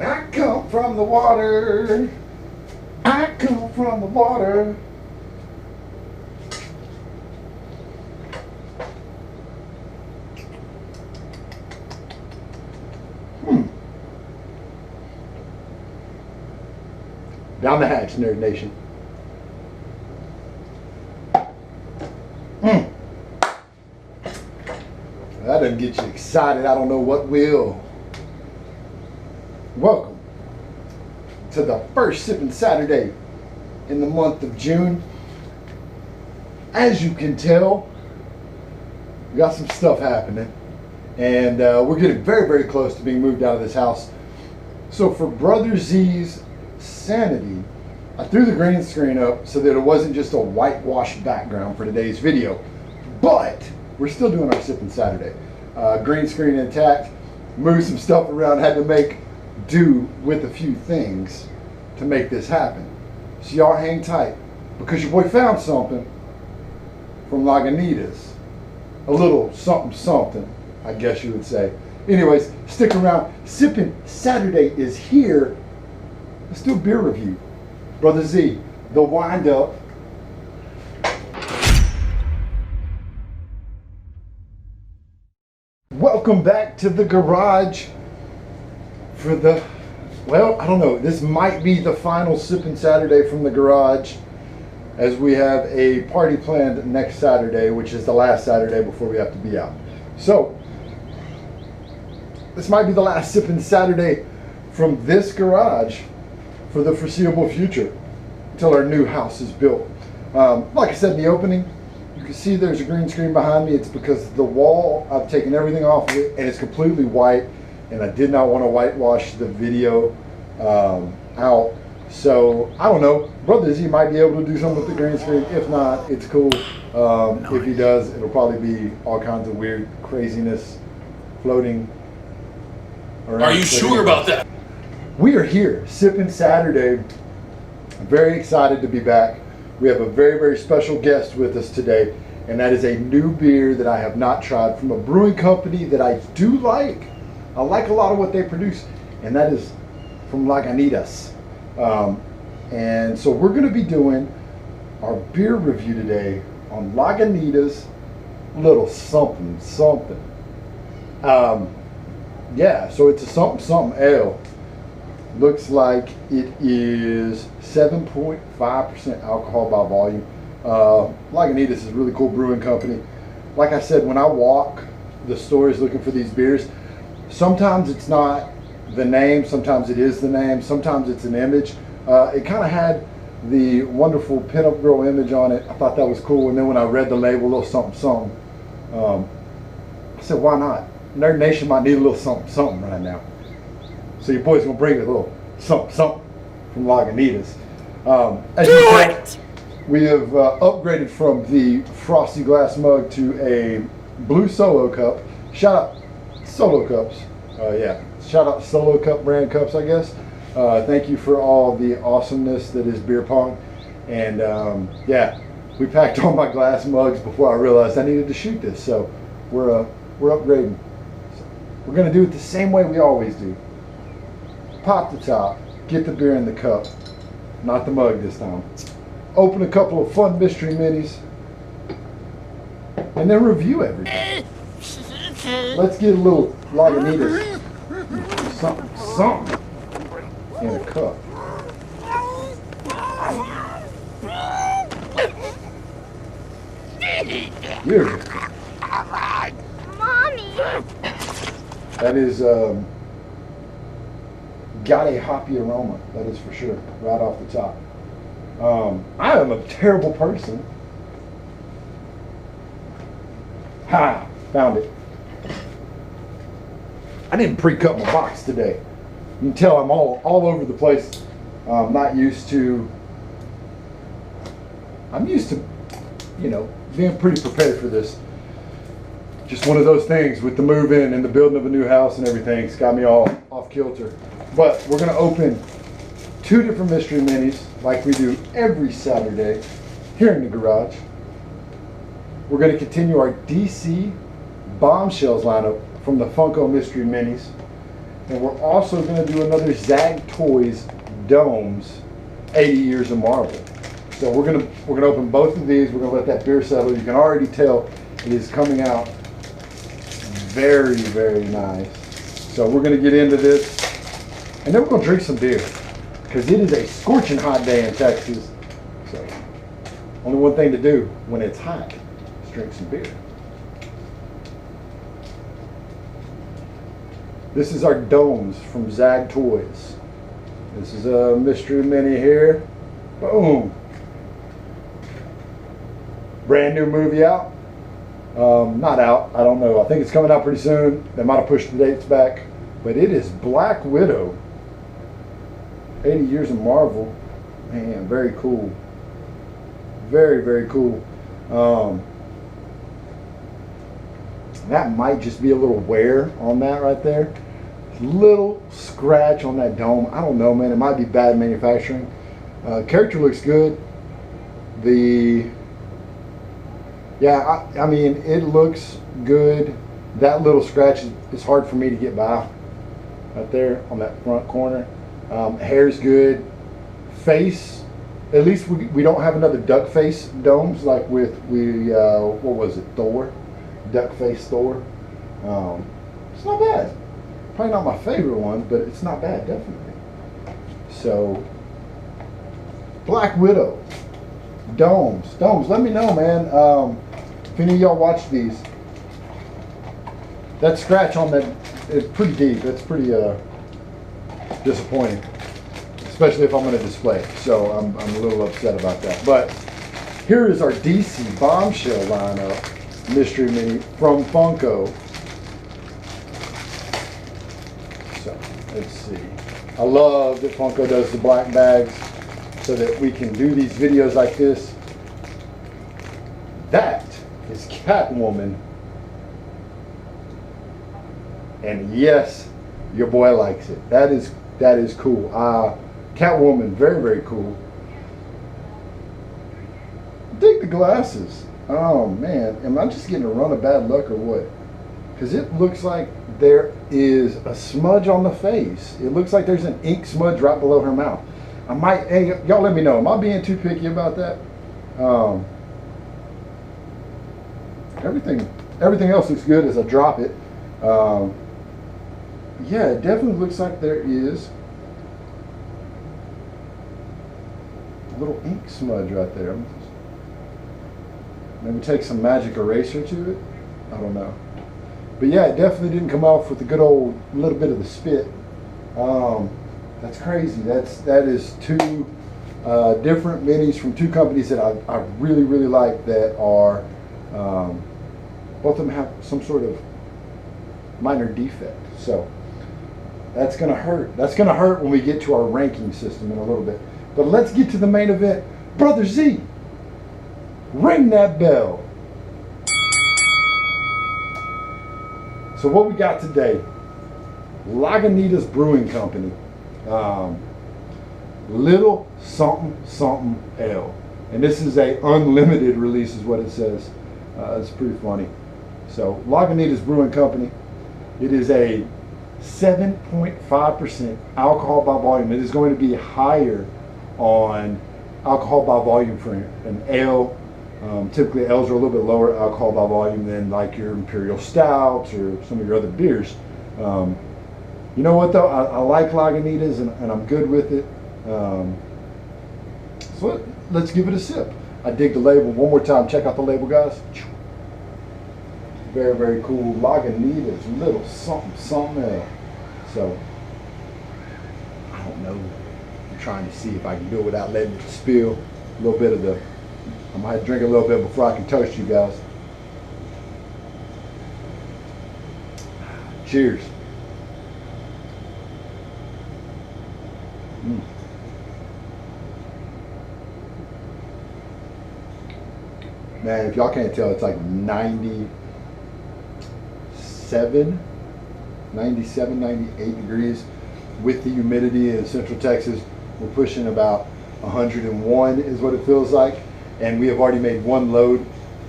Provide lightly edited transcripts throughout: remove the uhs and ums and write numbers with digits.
I come from the water. I come from the water. Down the hatch, Nerd Nation. That doesn't get you excited. I don't know what will. Welcome to the first Sippin Saturday in the month of June. As you can tell, we got some stuff happening. And we're getting very, very close to being moved out of this house. So for Brother Z's sanity, I threw the green screen up so that it wasn't just a whitewashed background for today's video. But we're still doing our Sippin Saturday. Green screen intact, moved some stuff around, had to make do with a few things to make this happen. So y'all hang tight, because your boy found something from Lagunitas. A little something something, I guess you would say. Anyways, stick around. Sippin Saturday is here. Let's do a beer review. Brother Z, the wind up. Welcome back to the garage for the, well, I don't know. This might be the final Sippin Saturday from the garage, as we have a party planned next Saturday, which is the last Saturday before we have to be out. So, this might be the last Sippin Saturday from this garage for the foreseeable future until our new house is built. Like I said in the opening, you can see there's a green screen behind me. It's because the wall, I've taken everything off of it and it's completely white, and I did not want to whitewash the video out. So I don't know, Brother Z might be able to do something with the green screen. If not, it's cool. If he does, it'll probably be all kinds of weird craziness floating around. Are you sure about that? We are here, Sippin Saturday. I'm very excited to be back. We have a very, very special guest with us today, and that is a new beer that I have not tried from a brewing company that I do like. I like a lot of what they produce, and that is from Lagunitas. And so we're going to be doing our beer review today on Lagunitas Little Sumpin Sumpin. Yeah, so it's a something something ale. Looks like it is 7.5% alcohol by volume. Lagunitas is a really cool brewing company. Like I said, when I walk the stores looking for these beers, sometimes it's not the name, sometimes it is the name, sometimes it's an image. It kind of had the wonderful pinup girl image on it. I thought that was cool. And then when I read the label, a little something something, I said, why not? Nerd Nation might need a little something something right now. So your boy's gonna bring a little something something from Lagunitas. As you can tell, we have upgraded from the frosty glass mug to a blue solo cup. Shout out Solo Cups. Yeah, shout out Solo Cup brand cups, I guess. Thank you for all the awesomeness that is beer pong. And yeah, we packed all my glass mugs before I realized I needed to shoot this. So we're upgrading. So we're gonna do it the same way we always do. Pop the top, get the beer in the cup, not the mug this time. Open a couple of fun mystery minis, and then review everything. Let's get a little Lagunitas, something, something in a cup. Beautiful. Mommy. That is got a hoppy aroma, that is for sure, right off the top. I am a terrible person. Ha! Found it. I didn't pre-cut my box today. You can tell I'm all over the place. I'm used to, you know, being pretty prepared for this. Just one of those things with the move-in and the building of a new house and everything. It's got me all off kilter. But we're going to open 2 different mystery minis like we do every Saturday here in the garage. We're going to continue our DC bombshells lineup from the Funko mystery minis. And we're also going to do another Zagg Toys Domez 80 Years of Marvel. So we're gonna open both of these. We're gonna let that beer settle. You can already tell it is coming out very, very nice. So we're gonna get into this, and then we're gonna drink some beer because it is a scorching hot day in Texas. So only one thing to do when it's hot is drink some beer. This is our Domez from Zagg Toys. This is a mystery mini here. Boom. Brand new movie out. Not out, I don't know. I think it's coming out pretty soon. They might have pushed the dates back. But it is Black Widow. 80 Years of Marvel. Man, very cool. Very, very cool. That might just be a little wear on that right there. Little scratch on that dome. I don't know, man. It might be bad manufacturing. Character looks good. Yeah, I mean, it looks good. That little scratch is hard for me to get by right there on that front corner. Hair's good. Face, at least we don't have another duck face domes like with what was it, Thor? Duck face Thor. It's not bad. Probably not my favorite one, but it's not bad, definitely. So, Black Widow. Domez. Let me know, man. If any of y'all watch these, that scratch on that is pretty deep. That's pretty disappointing, especially if I'm going to display it. So I'm a little upset about that. But here is our DC Bombshell lineup mystery mini from Funko. So let's see. I love that Funko does the black bags so that we can do these videos like this. That is Catwoman. And yes, your boy likes it. That is cool. Catwoman, very, very cool. Dig the glasses. Oh man, am I just getting a run of bad luck or what? Because it looks like there is a smudge on the face. It looks like there's an ink smudge right below her mouth. Hey, y'all let me know. Am I being too picky about that? Everything else looks good as I drop it. Yeah, it definitely looks like there is a little ink smudge right there. Maybe take some magic eraser to it. I don't know. But yeah, it definitely didn't come off with the good old little bit of the spit. That's crazy. That is two different minis from two companies that I really, really like that are, both of them have some sort of minor defect. So that's going to hurt. That's going to hurt when we get to our ranking system in a little bit. But let's get to the main event. Brother Z, ring that bell. So what we got today, Lagunitas Brewing Company, Little Something Something Ale. And this is a unlimited release is what it says. It's pretty funny. So Lagunitas Brewing Company, it is a 7.5% alcohol by volume. It is going to be higher on alcohol by volume for an ale. Typically ales are a little bit lower alcohol by volume than like your Imperial Stouts or some of your other beers. You know what though, I like Lagunitas and I'm good with it. So let's give it a sip. I dig the label. One more time, check out the label, guys. Very, very cool. Lagunitas, Little Something Something Ale. So, I don't know. I'm trying to see if I can do it without letting it spill a little bit of the, I might drink a little bit before I can toast you guys. Cheers. Man, if y'all can't tell, it's like 97, 98 degrees with the humidity in Central Texas. We're pushing about 101 is what it feels like. And we have already made one load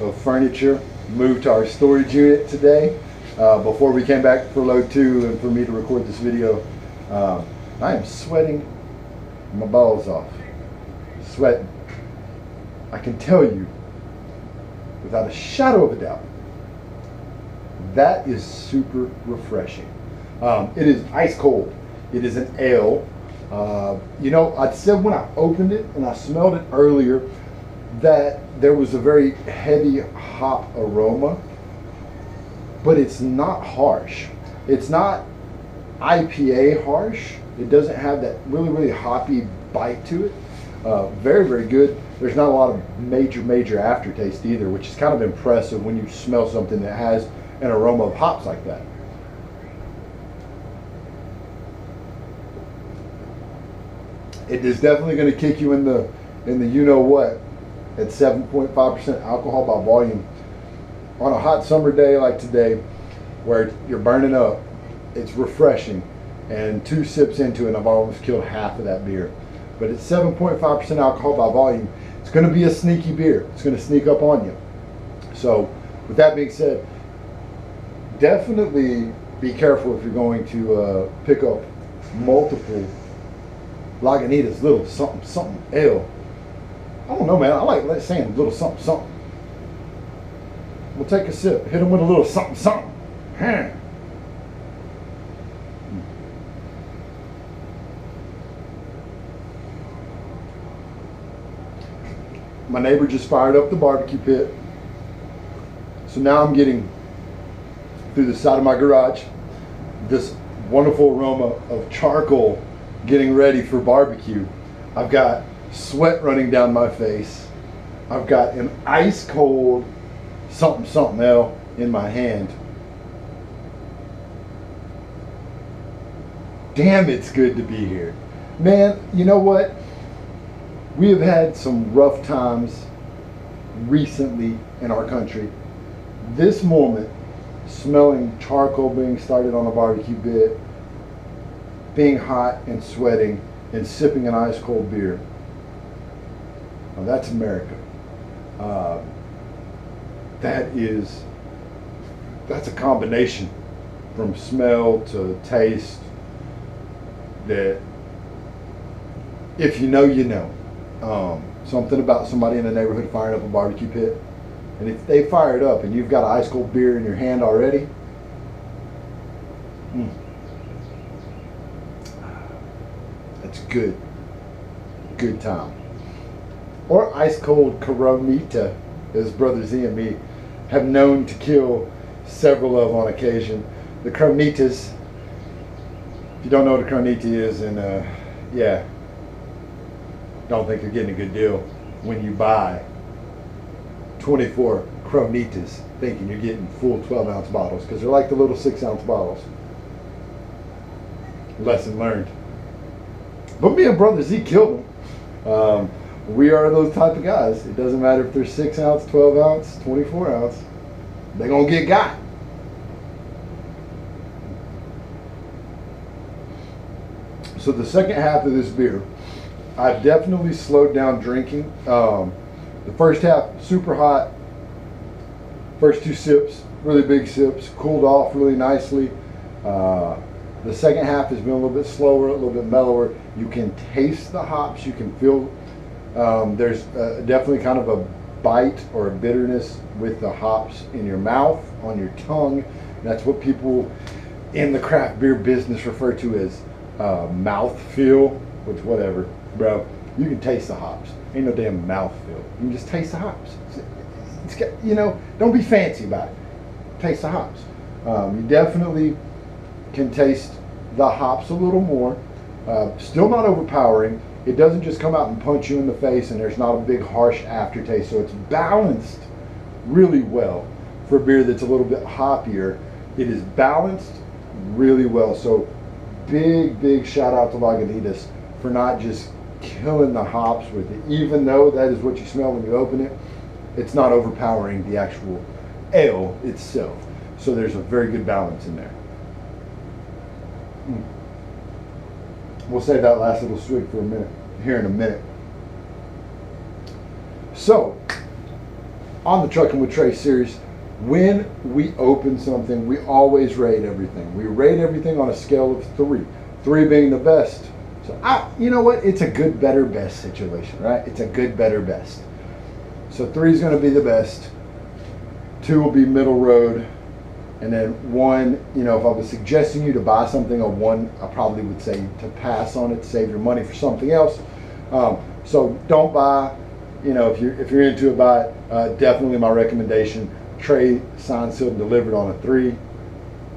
of furniture moved to our storage unit today. before we came back for load 2 and for me to record this video. I am sweating my balls off. Sweating. I can tell you, without a shadow of a doubt, that is super refreshing. It is ice cold. It is an ale. You know, I said when I opened it and I smelled it earlier that there was a very heavy hop aroma, but it's not harsh. It's not IPA harsh. It doesn't have that really hoppy bite to it. Very, very good. There's not a lot of major aftertaste either, which is kind of impressive when you smell something that has an aroma of hops like that. It is definitely going to kick you in the you know what at 7.5% alcohol by volume. On a hot summer day like today, where you're burning up, it's refreshing. And 2 sips into it, I've almost killed half of that beer. But it's 7.5% alcohol by volume. It's going to be a sneaky beer. It's going to sneak up on you. So, with that being said, definitely be careful if you're going to pick up multiple Lagunitas, little something ale. I don't know, man. I like saying little something. We'll take a sip. Hit them with a little something. My neighbor just fired up the barbecue pit. So now I'm getting, through the side of my garage, this wonderful aroma of charcoal getting ready for barbecue. I've got sweat running down my face. I've got an ice cold something ale in my hand. Damn, it's good to be here. Man, you know what? We have had some rough times recently in our country. This moment, smelling charcoal being started on a barbecue pit, being hot and sweating, and sipping an ice cold beer. Now that's America. That's a combination from smell to taste that, if you know, you know. Something about somebody in the neighborhood firing up a barbecue pit, and if they fire it up and you've got an ice cold beer in your hand already, that's good time. Or ice cold Coronita, as Brother Z and me have known to kill several of on occasion. The Coronitas, if you don't know what a Coronita is, and yeah, don't think you're getting a good deal when you buy 24 Coronitas thinking you're getting full 12-ounce bottles, because they're like the little 6-ounce bottles. Lesson learned. But me and Brother Z killed them. We are those type of guys. It doesn't matter if they're 6-ounce, 12-ounce, 24-ounce. They're going to get got. So the second half of this beer, I've definitely slowed down drinking. The first half, super hot. First 2 sips, really big sips, cooled off really nicely. The second half has been a little bit slower, a little bit mellower. You can taste the hops. You can feel there's definitely kind of a bite or a bitterness with the hops in your mouth, on your tongue. That's what people in the craft beer business refer to as mouth feel, which whatever, bro. You can taste the hops. Ain't no damn mouth feel. You can just taste the hops. It's got, you know, don't be fancy about it. Taste the hops. You definitely can taste the hops a little more. Still not overpowering. It doesn't just come out and punch you in the face, and there's not a big harsh aftertaste. So it's balanced really well for a beer that's a little bit hoppier. It is balanced really well. So big shout out to Lagunitas for not just killing the hops with it. Even though that is what you smell when you open it, it's not overpowering the actual ale itself. So there's a very good balance in there. We'll save that last little swig for a minute, here in a minute. So, on the Truckin' with Trei series, when we open something, we always rate everything. We rate everything on a scale of 3. 3 being the best. So you know what? It's a good, better, best situation, right? It's a good, better, best. So 3 is going to be the best. 2 will be middle road. And then 1, you know, if I was suggesting you to buy something, a 1, I probably would say to pass on it, save your money for something else. So don't buy. You know, if you're into it, buy it. Definitely my recommendation. Trei, signed, sealed, and delivered on a 3.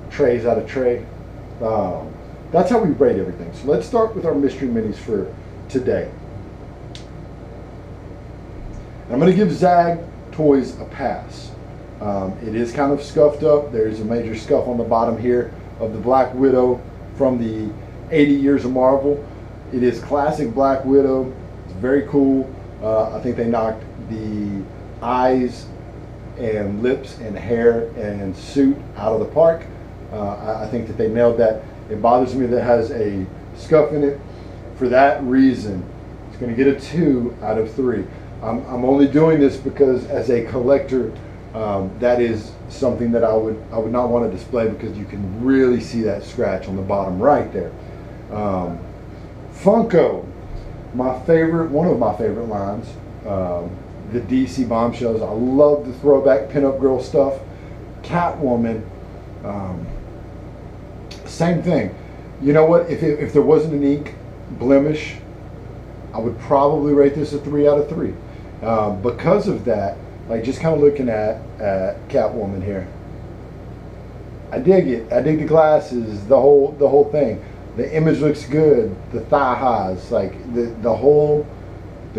Treis out of Trei. That's how we rate everything. So let's start with our mystery minis for today. I'm going to give Zagg Toys a pass. It is kind of scuffed up. There's a major scuff on the bottom here of the Black Widow from the 80 Years of Marvel. It is classic Black Widow. It's very cool. I think they knocked the eyes and lips and hair and suit out of the park. I think that they nailed that. It bothers me that it has a scuff in it. For that reason, it's going to get a 2 out of 3. I'm only doing this because as a collector, that is something that I would not want to display, because you can really see that scratch on the bottom right there. Funko, one of my favorite lines, the DC bombshells. I love the throwback pinup girl stuff. Catwoman, same thing. You know what? If there wasn't an ink blemish, I would probably rate this a 3 out of 3. Because of that, like just kind of looking at Catwoman here, I dig it. I dig the glasses, the whole thing. The image looks good. The thigh highs, like the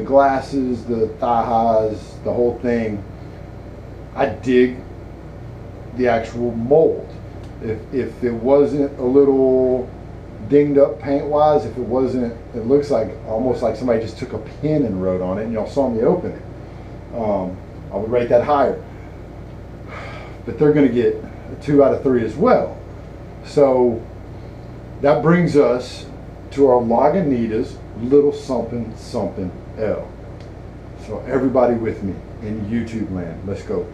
glasses, the thigh highs, the whole thing. I dig the actual mold. If it wasn't a little dinged up paint wise, if it wasn't, it looks like almost like somebody just took a pen and wrote on it, and y'all saw me open it. I would rate that higher. But they're going to get a 2 out of 3 as well. So that brings us to our Lagunitas Little Sumpin Sumpin L. So everybody with me in YouTube land, let's go.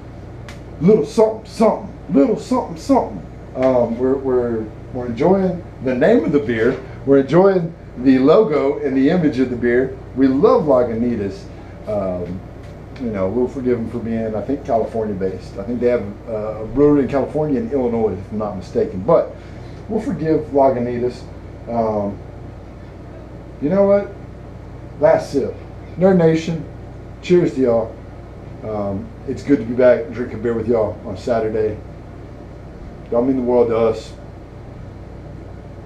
Little something something, little something something. We're enjoying the name of the beer. We're enjoying the logo and the image of the beer. We love Lagunitas. You know, we'll forgive them for being, I think, California based. I think they have a brewery in California and Illinois, if I'm not mistaken. But we'll forgive Lagunitas. You know what? Last sip. Nerd Nation, cheers to y'all. It's good to be back and drinking beer with y'all on Saturday. Y'all mean the world to us.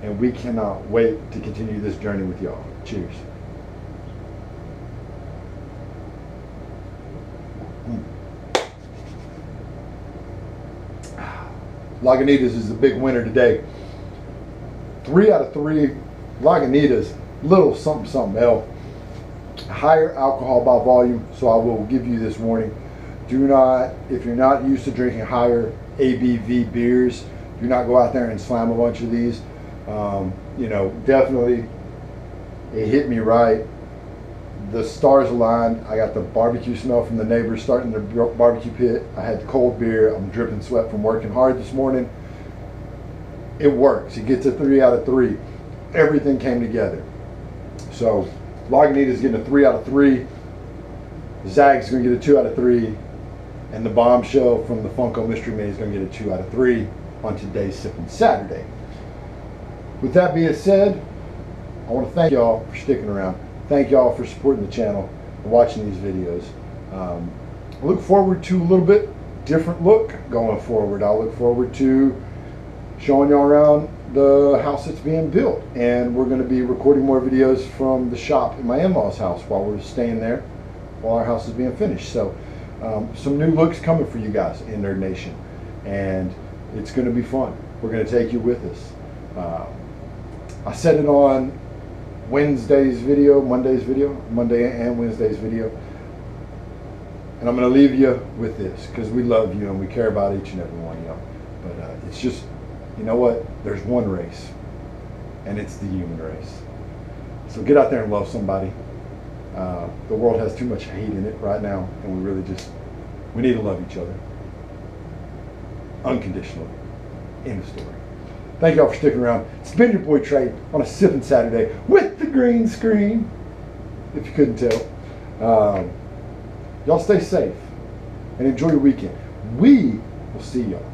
And we cannot wait to continue this journey with y'all. Cheers. Lagunitas is the big winner today. 3 out of 3 Lagunitas, little something something L. Higher alcohol by volume, so I will give you this warning. Do not, if you're not used to drinking higher ABV beers, do not go out there and slam a bunch of these. You know, definitely it hit me right. The stars aligned. I got the barbecue smell from the neighbors starting the barbecue pit. I had the cold beer. I'm dripping sweat from working hard this morning. It works. It gets a 3 out of 3. Everything came together. So Lagunitas getting a 3 out of 3. Zagg's going to get a 2 out of 3. And the bombshell from the Funko Mystery Mini is going to get a 2 out of 3 on today's Sippin Saturday. With that being said, I want to thank y'all for sticking around. Thank y'all for supporting the channel and watching these videos. I look forward to a little bit different look going forward. I look forward to showing y'all around the house that's being built, and we're going to be recording more videos from the shop in my in-laws house while we're staying there while our house is being finished. So some new looks coming for you guys in Nerd Nation, and it's going to be fun. We're going to take you with us. I said it on Monday's video, Monday and Wednesday's video, and I'm going to leave you with this because we love you and we care about each and every one of y'all. But it's just, you know what? There's one race, and it's the human race. So get out there and love somebody. The world has too much hate in it right now, and we need to love each other. unconditionally. End of story. Thank y'all for sticking around. It's been your boy Trey on a Sippin Saturday with the green screen, if you couldn't tell. Y'all stay safe and enjoy your weekend. We will see y'all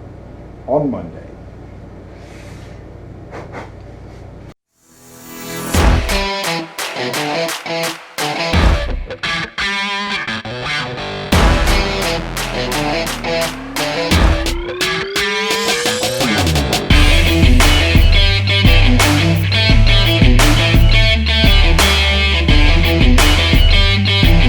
on Monday.